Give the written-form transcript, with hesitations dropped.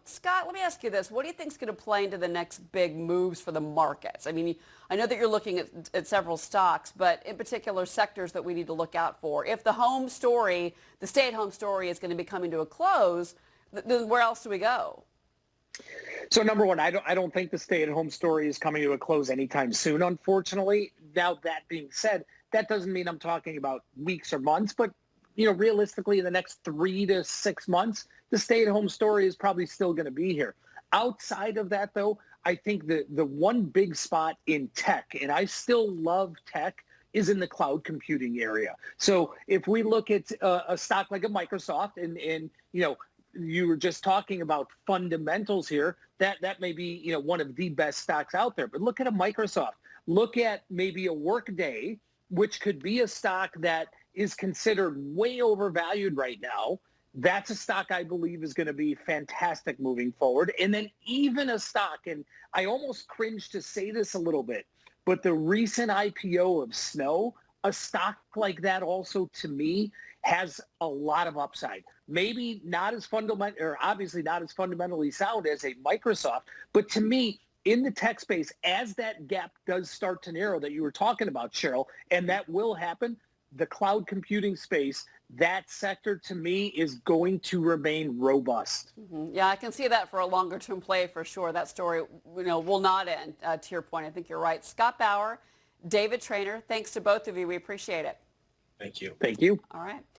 Scott, let me ask you this. What do you think is going to play into the next big moves for the markets? I mean, I know that you're looking at several stocks, but in particular sectors that we need to look out for. If the home story, the stay-at-home story is going to be coming to a close, then where else do we go? So number one, I don't think the stay-at-home story is coming to a close anytime soon, unfortunately. Now, that being said, that doesn't mean I'm talking about weeks or months, but realistically, in the next 3 to 6 months, the stay-at-home story is probably still going to be here. Outside of that, though, I think the one big spot in tech, and I still love tech, is in the cloud computing area. So if we look at a stock like a Microsoft, and you were just talking about fundamentals here, that may be one of the best stocks out there. But look at a Microsoft. Look at maybe a Workday, which could be a stock that is considered way overvalued right now. That's a stock I believe is going to be fantastic moving forward. And then even a stock, and I almost cringe to say this a little bit, but the recent IPO of Snow, a stock like that also to me has a lot of upside. Maybe not as fundamental, or obviously not as fundamentally sound as a Microsoft, but to me, in the tech space, as that gap does start to narrow that you were talking about, Cheryl, and that will happen, the cloud computing space, that sector to me is going to remain robust. Mm-hmm. Yeah, I can see that for a longer term play for sure. That story, will not end. To your point, I think you're right. Scott Bauer, David Trainer, thanks to both of you. We appreciate it. Thank you. Thank you. All right.